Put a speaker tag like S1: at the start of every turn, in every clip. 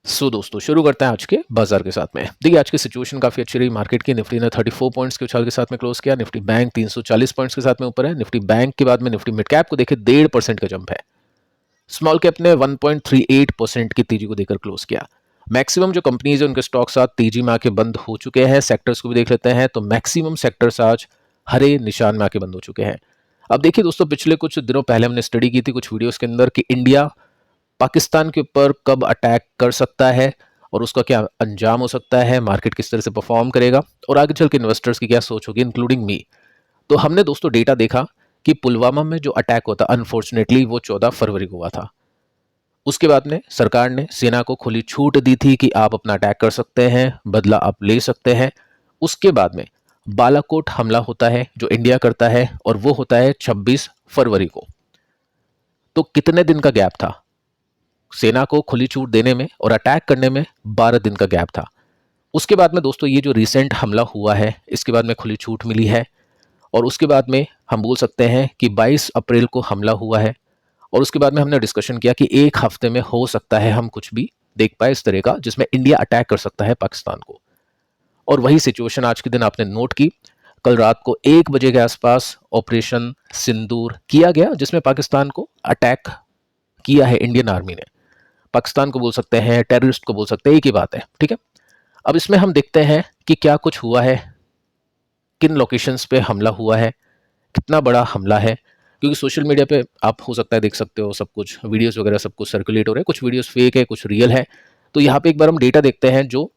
S1: दोस्तों शुरू करते हैं आज के बाजार के साथ में। देखिए आज की सिचुएशन काफी अच्छी रही मार्केट की। निफ्टी ने 34 पॉइंट्स के उछाल के साथ में क्लोज किया। निफ्टी बैंक 340 पॉइंट्स के साथ में ऊपर है। निफ्टी बैंक के बाद में निफ्टी मिड कैप को देखे 1.5% का जंप है। स्मॉल कैप ने 1.38% की तेजी को देकर क्लोज किया। मैक्सिमम जो कंपनीज है उनके स्टॉक्स आज तेजी में आके बंद हो चुके हैं। सेक्टर्स को भी देख लेते हैं तो मैक्सिमम सेक्टर्स आज हरे निशान में आके बंद हो चुके हैं। अब देखिए दोस्तों, पिछले कुछ दिनों पहले हमने स्टडी की थी कुछ वीडियोस के अंदर कि इंडिया पाकिस्तान के ऊपर कब अटैक कर सकता है और उसका क्या अंजाम हो सकता है, मार्केट किस तरह से परफॉर्म करेगा और आगे चल के इन्वेस्टर्स की क्या सोच होगी, इंक्लूडिंग मी। तो हमने दोस्तों डेटा देखा कि पुलवामा में जो अटैक होता अनफॉर्चुनेटली वो 14 फरवरी को हुआ था। उसके बाद में सरकार ने सेना को खुली छूट दी थी कि आप अपना अटैक कर सकते हैं, बदला आप ले सकते हैं। उसके बाद में बालाकोट हमला होता है जो इंडिया करता है और वो होता है 26 फरवरी को। तो कितने दिन का गैप था सेना को खुली छूट देने में और अटैक करने में? 12 दिन का गैप था। उसके बाद में दोस्तों ये जो रिसेंट हमला हुआ है इसके बाद में खुली छूट मिली है और उसके बाद में हम बोल सकते हैं कि 22 अप्रैल को हमला हुआ है और उसके बाद में हमने डिस्कशन किया कि एक हफ्ते में हो सकता है हम कुछ भी देख पाए इस तरह का जिसमें इंडिया अटैक कर सकता है पाकिस्तान को। और वही सिचुएशन आज के दिन आपने नोट की। कल रात को 1 बजे के आसपास ऑपरेशन सिंदूर किया गया जिसमें पाकिस्तान को अटैक किया है इंडियन आर्मी ने। पाकिस्तान को बोल सकते हैं, टेररिस्ट को बोल सकते हैं, एक ही बात है, ठीक है। अब इसमें हम देखते हैं कि क्या कुछ हुआ है, किन लोकेशंस पे हमला हुआ है, कितना बड़ा हमला है। क्योंकि सोशल मीडिया पे आप हो सकता है देख सकते हो सब कुछ वीडियोस वगैरह सब कुछ सर्कुलेट हो रहे हैं, कुछ वीडियोस फेक है कुछ रियल है। तो यहाँ पे एक बार हम डेटा देखते हैं जो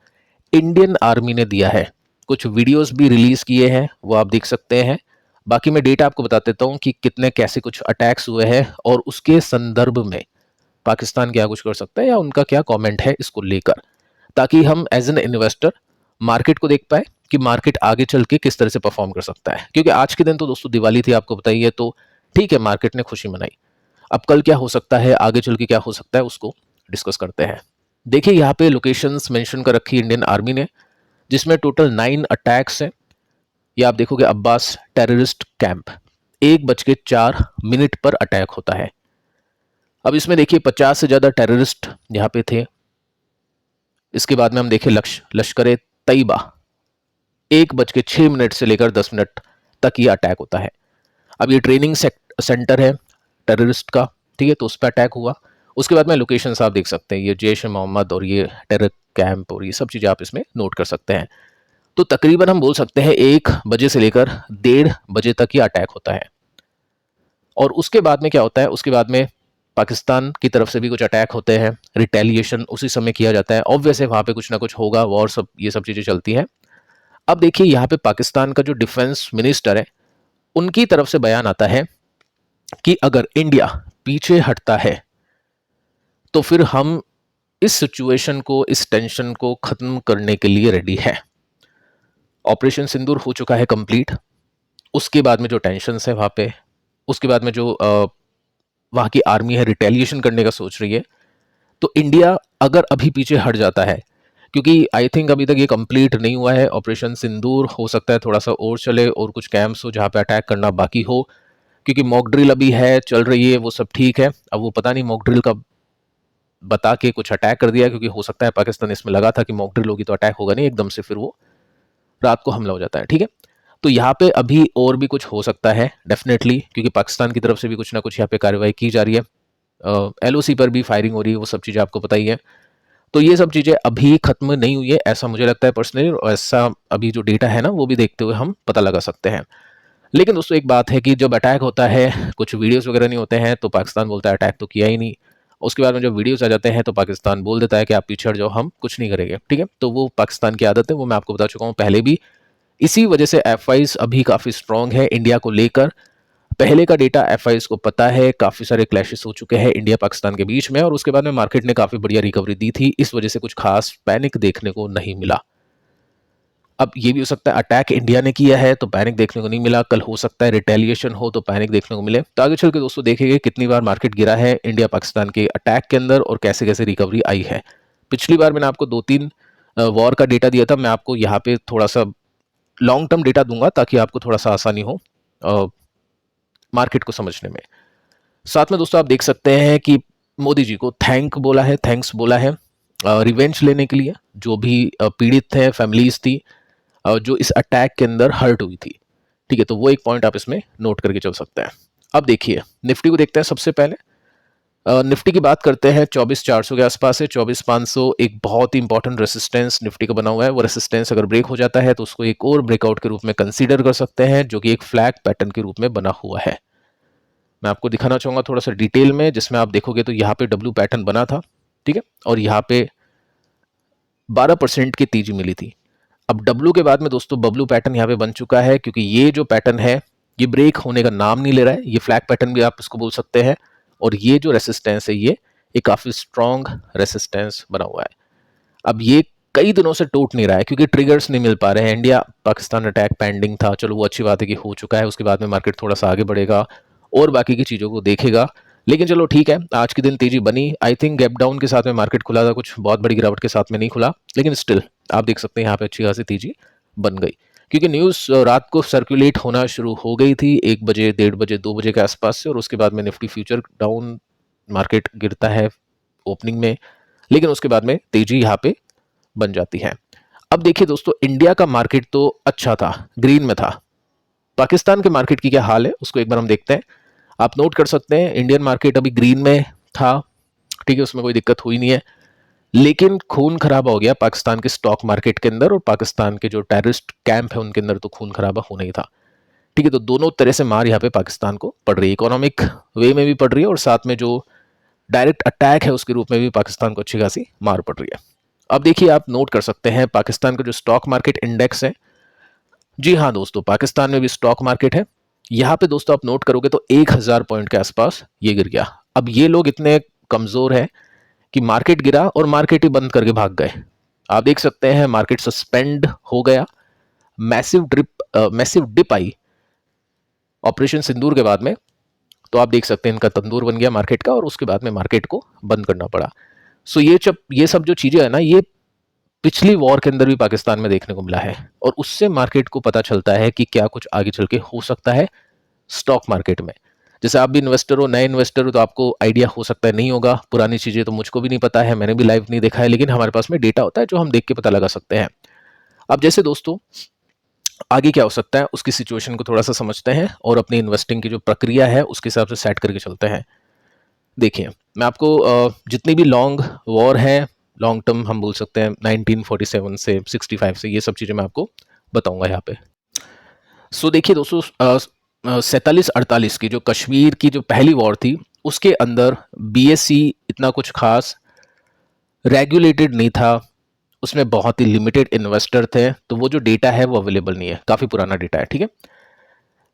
S1: इंडियन आर्मी ने दिया है। कुछ वीडियोस भी रिलीज किए हैं वो आप देख सकते हैं। बाकी मैं डेटा आपको बता देता हूँ कि कितने कैसे कुछ अटैक्स हुए हैं और उसके संदर्भ में पाकिस्तान क्या कुछ कर सकता है या उनका क्या कमेंट है इसको लेकर, ताकि हम एज एन इन्वेस्टर मार्केट को देख पाए कि मार्केट आगे चल के किस तरह से परफॉर्म कर सकता है। क्योंकि आज के दिन तो दोस्तों दिवाली थी आपको बताइए, तो ठीक है मार्केट ने खुशी मनाई। अब कल क्या हो सकता है, आगे चल के क्या हो सकता है उसको डिस्कस करते हैं। देखिए यहाँ पे लोकेशंस मेंशन कर रखी इंडियन आर्मी ने जिसमें टोटल 9 अटैक्स हैं। ये आप देखोगे अब्बास टेररिस्ट कैंप 1:04 पर अटैक होता है। अब इसमें देखिए 50 से ज्यादा टेररिस्ट यहाँ पे थे। इसके बाद में हम देखें लश्कर तैयबा 1:06 से लेकर 10 मिनट तक ये अटैक होता है। अब ये ट्रेनिंग सेंटर है टेररिस्ट का, ठीक है, तो उस पर अटैक हुआ। उसके बाद में लोकेशंस आप देख सकते हैं, ये जैश ए मोहम्मद और ये टेरर कैंप और ये सब चीज़ें आप इसमें नोट कर सकते हैं। तो तकरीबन हम बोल सकते हैं 1 बजे से लेकर 1:30 बजे तक ये अटैक होता है। और उसके बाद में क्या होता है, उसके बाद में पाकिस्तान की तरफ से भी कुछ अटैक होते हैं, रिटेलिएशन उसी समय किया जाता है। ऑब्वियस है वहाँ पे कुछ ना कुछ होगा, वॉर सब ये सब चीज़ें चलती हैं। अब देखिए यहाँ पे पाकिस्तान का जो डिफेंस मिनिस्टर है उनकी तरफ से बयान आता है कि अगर इंडिया पीछे हटता है तो फिर हम इस सिचुएशन को, इस टेंशन को खत्म करने के लिए रेडी है। ऑपरेशन सिंदूर हो चुका है कंप्लीट। उसके बाद में जो टेंशन है वहाँ पे, उसके बाद में जो वहाँ की आर्मी है रिटेलिएशन करने का सोच रही है, तो इंडिया अगर अभी पीछे हट जाता है, क्योंकि आई थिंक अभी तक ये कंप्लीट नहीं हुआ है ऑपरेशन सिंदूर, हो सकता है थोड़ा सा और चले और कुछ कैंप्स हो जहाँ पे अटैक करना बाकी हो, क्योंकि मॉक ड्रिल अभी है चल रही है वो सब ठीक है। अब वो पता नहीं मॉक ड्रिल का बता के कुछ अटैक कर दिया, क्योंकि हो सकता है पाकिस्तान इसमें लगा था कि मॉक ड्रिल होगी तो अटैक होगा नहीं एकदम से, फिर वो रात को हमला हो जाता है, ठीक है। तो यहाँ पे अभी और भी कुछ हो सकता है डेफिनेटली, क्योंकि पाकिस्तान की तरफ से भी कुछ ना कुछ यहाँ पे कार्रवाई की जा रही है। LOC पर भी फायरिंग हो रही है, वो सब चीज़ें आपको पता ही है। तो ये सब चीज़ें अभी खत्म नहीं हुई है ऐसा मुझे लगता है पर्सनली, और ऐसा अभी जो डेटा है ना वो भी देखते हुए हम पता लगा सकते हैं। लेकिन दोस्तों एक बात है कि जब अटैक होता है कुछ वीडियोस वगैरह नहीं होते हैं तो पाकिस्तान बोलता है अटैक तो किया ही नहीं। उसके बाद में जब वीडियोस आ जाते हैं तो पाकिस्तान बोल देता है कि आप पीछे हट जाओ, हम कुछ नहीं करेंगे, ठीक है। तो वो पाकिस्तान की आदत है, वो मैं आपको बता चुका हूँ पहले भी। इसी वजह से FIs अभी काफ़ी स्ट्रांग है इंडिया को लेकर। पहले का डेटा FIs को पता है, काफ़ी सारे क्लैशेस हो चुके हैं इंडिया पाकिस्तान के बीच में और उसके बाद में मार्केट ने काफ़ी बढ़िया रिकवरी दी थी। इस वजह से कुछ खास पैनिक देखने को नहीं मिला। अब ये भी हो सकता है अटैक इंडिया ने किया है तो पैनिक देखने को नहीं मिला, कल हो सकता है रिटेलिएशन हो तो पैनिक देखने को मिले। तो आगे चल के दोस्तों देखेंगे कितनी बार मार्केट गिरा है इंडिया पाकिस्तान के अटैक के अंदर और कैसे कैसे रिकवरी आई है। पिछली बार मैंने आपको 2-3 वॉर का डेटा दिया था, मैं आपको यहाँ पे थोड़ा सा लॉन्ग टर्म डेटा दूंगा ताकि आपको थोड़ा सा आसानी हो मार्केट को समझने में। साथ में दोस्तों आप देख सकते हैं कि मोदी जी को थैंक्स बोला है रिवेंज लेने के लिए, जो भी पीड़ित थे, फैमिलीज थी जो इस अटैक के अंदर हर्ट हुई थी। ठीक है, तो वो एक पॉइंट आप इसमें नोट करके चल सकते हैं। अब देखिए निफ्टी को देखते हैं। सबसे पहले निफ्टी की बात करते हैं, 24,400 के आसपास है। 24,500 एक बहुत ही इंपॉर्टेंट रेसिस्टेंस निफ्टी का बना हुआ है। वो रेसिस्टेंस अगर ब्रेक हो जाता है तो उसको एक और ब्रेकआउट के रूप में कंसीडर कर सकते हैं, जो कि एक फ्लैग पैटर्न के रूप में बना हुआ है। मैं आपको दिखाना चाहूंगा थोड़ा सा डिटेल में, जिसमें आप देखोगे तो यहाँ पे डब्ल्यू पैटर्न बना था, ठीक है, और यहाँ पे 12% की तेजी मिली थी। अब डब्ल्यू के बाद में दोस्तों बब्लू पैटर्न यहाँ पे बन चुका है, क्योंकि ये जो पैटर्न है ये ब्रेक होने का नाम नहीं ले रहा है। ये फ्लैग पैटर्न भी आप इसको बोल सकते हैं, और ये जो रेसिस्टेंस है ये एक काफी स्ट्रॉन्ग रेसिस्टेंस बना हुआ है। अब ये कई दिनों से टूट नहीं रहा है, क्योंकि ट्रिगर्स नहीं मिल पा रहे हैं। इंडिया पाकिस्तान अटैक पेंडिंग था, चलो वो अच्छी बात है कि हो चुका है, उसके बाद में मार्केट थोड़ा सा आगे बढ़ेगा और बाकी की चीज़ों को देखेगा। लेकिन चलो ठीक है, आज के दिन तेजी बनी। आई थिंक गैप डाउन के साथ में मार्केट खुला था, कुछ बहुत बड़ी गिरावट के साथ में नहीं खुला, लेकिन स्टिल आप देख सकते हैं यहाँ पे अच्छी खासी तेजी बन गई, क्योंकि न्यूज़ रात को सर्कुलेट होना शुरू हो गई थी 1 बजे, 1:30 बजे, 2 बजे के आसपास से, और उसके बाद में निफ्टी फ्यूचर डाउन, मार्केट गिरता है ओपनिंग में, लेकिन उसके बाद में तेजी यहाँ पे बन जाती है। अब देखिए दोस्तों, इंडिया का मार्केट तो अच्छा था, ग्रीन में था। पाकिस्तान के मार्केट की क्या हाल है उसको एक बार हम देखते हैं। आप नोट कर सकते हैं इंडियन मार्केट अभी ग्रीन में था, ठीक है, उसमें कोई दिक्कत हुई नहीं है, लेकिन खून खराबा हो गया पाकिस्तान के स्टॉक मार्केट के अंदर, और पाकिस्तान के जो टेररिस्ट कैंप है उनके अंदर तो खून खराबा होना ही था। ठीक है, तो दोनों तरह से मार यहाँ पे पाकिस्तान को पड़ रही है, इकोनॉमिक वे में भी पड़ रही है, और साथ में जो डायरेक्ट अटैक है उसके रूप में भी पाकिस्तान को अच्छी खासी मार पड़ रही है। अब देखिए आप नोट कर सकते हैं पाकिस्तान का जो स्टॉक मार्केट इंडेक्स है, जी हाँ दोस्तों, पाकिस्तान में भी स्टॉक मार्केट है। यहाँ पे दोस्तों आप नोट करोगे तो 1,000 पॉइंट के आसपास ये गिर गया। अब ये लोग इतने कमजोर है कि मार्केट गिरा और मार्केट ही बंद करके भाग गए। आप देख सकते हैं मार्केट सस्पेंड हो गया, मैसिव डिप आई ऑपरेशन सिंदूर के बाद में, तो आप देख सकते हैं इनका तंदूर बन गया मार्केट का, और उसके बाद में मार्केट को बंद करना पड़ा। सो ये सब जो चीजें है ना, ये पिछली वॉर के अंदर भी पाकिस्तान में देखने को मिला है, और उससे मार्केट को पता चलता है कि क्या कुछ आगे चल के हो सकता है स्टॉक मार्केट में। जैसे आप भी इन्वेस्टर हो, नए इन्वेस्टर हो, तो आपको आइडिया हो सकता है नहीं होगा, पुरानी चीजें तो मुझको भी नहीं पता है, मैंने भी लाइव नहीं देखा है, लेकिन हमारे पास में डेटा होता है जो हम देख के पता लगा सकते हैं। अब जैसे दोस्तों आगे क्या हो सकता है उसकी सिचुएशन को थोड़ा सा समझते हैं, और अपनी इन्वेस्टिंग की जो प्रक्रिया है उसके हिसाब से सेट करके चलते हैं। देखिए मैं आपको जितनी भी लॉन्ग वॉर है, लॉन्ग टर्म हम बोल सकते हैं 1947 से 65 से, ये सब चीज़ें मैं आपको बताऊंगा यहाँ पे। सो देखिए दोस्तों, 47-48 की जो कश्मीर की जो पहली वॉर थी, उसके अंदर बीएसई इतना कुछ खास रेगुलेटेड नहीं था, उसमें बहुत ही लिमिटेड इन्वेस्टर थे, तो वो जो डेटा है वो अवेलेबल नहीं है, काफ़ी पुराना डेटा है, ठीक है।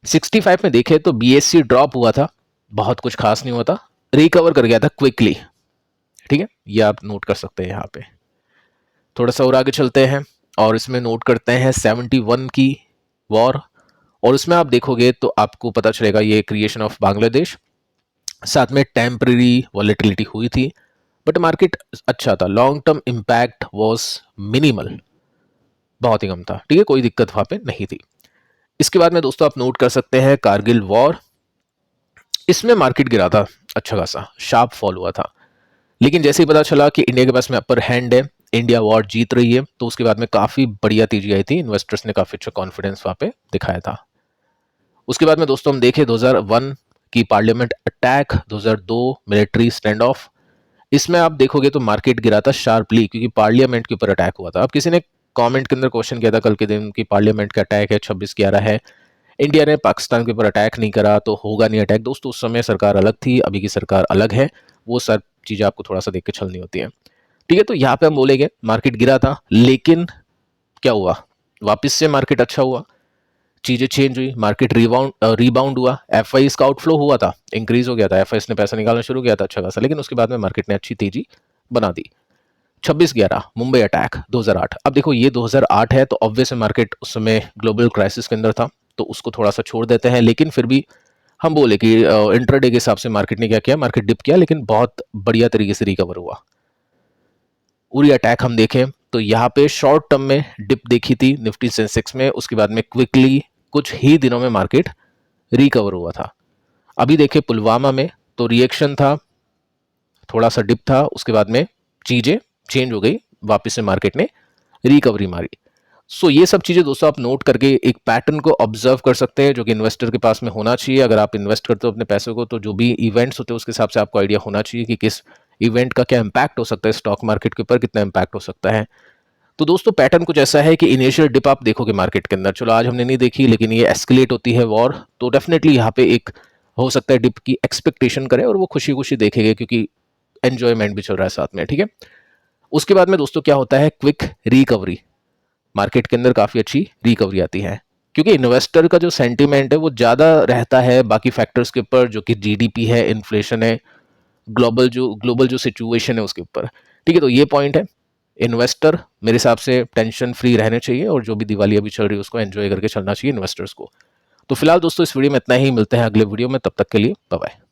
S1: 65 में देखे तो बीएसई ड्रॉप हुआ था, बहुत कुछ खास नहीं हुआ था, रिकवर कर गया था क्विकली, ठीक है, ये आप नोट कर सकते हैं यहाँ पे। थोड़ा सा और आगे चलते हैं और इसमें नोट करते हैं 71 की वॉर, और इसमें आप देखोगे तो आपको पता चलेगा ये क्रिएशन ऑफ बांग्लादेश, साथ में टेम्पररी वॉलेटिलिटी हुई थी, बट मार्केट अच्छा था। Long term impact was minimal, बहुत ही कम था, ठीक है, कोई दिक्कत वहां पे नहीं थी। इसके बाद में दोस्तों आप नोट कर सकते हैं कारगिल वॉर, इसमें मार्केट गिरा था, अच्छा खासा शार्प फॉल हुआ था, लेकिन जैसे ही पता चला कि इंडिया के पास में अपर हैंड है, इंडिया वॉर जीत रही है, तो उसके बाद में काफी बढ़िया तेजी आई थी, इन्वेस्टर्स ने काफी अच्छा कॉन्फिडेंस वहां पे दिखाया था। उसके बाद में दोस्तों हम देखें 2001 की parliament attack, 2002 military stand of, इसमें आप देखोगे तो मार्केट गिरा था शार्पली, क्योंकि पार्लियामेंट के ऊपर अटैक हुआ था। अब किसी ने कमेंट के अंदर क्वेश्चन किया था कल के दिन कि पार्लियामेंट का अटैक है, 26/11 है, इंडिया ने पाकिस्तान के ऊपर अटैक नहीं करा तो होगा नहीं अटैक। दोस्तों उस समय सरकार अलग थी, अभी की सरकार अलग है, वो सब चीजें आपको थोड़ा सा देख के चलनी होती है, ठीक है। तो यहाँ पे हम बोलेंगे मार्केट गिरा था, लेकिन क्या हुआ, वापस से मार्केट अच्छा हुआ, चीजें चेंज हुई, मार्केट रीबाउंड हुआ, एफआईएस का आउटफ्लो हुआ था, इंक्रीज हो गया था, एफआईएस ने पैसा निकालना शुरू किया था अच्छा खासा, लेकिन उसके बाद में मार्केट ने अच्छी तेजी बना दी। 26/11 मुंबई अटैक 2008, अब देखो ये 2008 है, तो ऑब्वियस मार्केट उस समय ग्लोबल क्राइसिस के अंदर था, तो उसको थोड़ा सा छोड़ देते हैं, लेकिन फिर भी हम बोले कि इंट्राडे के हिसाब से मार्केट ने क्या किया, मार्केट डिप किया, लेकिन बहुत बढ़िया तरीके से रिकवर हुआ। उरी अटैक हम देखें तो यहाँ पे शॉर्ट टर्म में डिप देखी थी निफ्टी सेंसेक्स में, उसके बाद में क्विकली कुछ ही दिनों में मार्केट रिकवर हुआ था। अभी देखें पुलवामा में तो रिएक्शन था, थोड़ा सा डिप था, उसके बाद में चीजें चेंज हो गई, वापस से मार्केट ने रिकवरी मारी। सो ये सब चीज़ें दोस्तों आप नोट करके एक पैटर्न को ऑब्जर्व कर सकते हैं, जो कि इन्वेस्टर के पास में होना चाहिए। अगर आप इन्वेस्ट करते हो अपने पैसों को, तो जो भी इवेंट्स होते हैं उसके हिसाब से आपको आइडिया होना चाहिए कि किस इवेंट का क्या इंपैक्ट हो सकता है स्टॉक मार्केट के ऊपर, कितना इंपैक्ट हो सकता है। तो दोस्तों पैटर्न कुछ ऐसा है कि इनिशियल डिप आप देखोगे मार्केट के अंदर, चलो आज हमने नहीं देखी, लेकिन ये एस्केलेट होती है वॉर, तो डेफिनेटली यहाँ पे एक हो सकता है डिप की एक्सपेक्टेशन करें और वो खुशी खुशी देखेंगे, क्योंकि एंजॉयमेंट भी चल रहा है साथ में, ठीक है। उसके बाद में दोस्तों क्या होता है, क्विक रिकवरी। मार्केट के अंदर काफ़ी अच्छी रिकवरी आती है, क्योंकि इन्वेस्टर का जो सेंटीमेंट है वो ज़्यादा रहता है बाकी फैक्टर्स के ऊपर, जो कि जीडीपी है, इन्फ्लेशन है, ग्लोबल जो सिचुएशन है उसके ऊपर, ठीक है। तो ये पॉइंट है, इन्वेस्टर मेरे हिसाब से टेंशन फ्री रहने चाहिए और जो भी दिवाली अभी चल रही है उसको एंजॉय करके चलना चाहिए इन्वेस्टर्स को। तो फिलहाल दोस्तों इस वीडियो में इतना ही, मिलते हैं अगले वीडियो में, तब तक के लिए बाय बाय।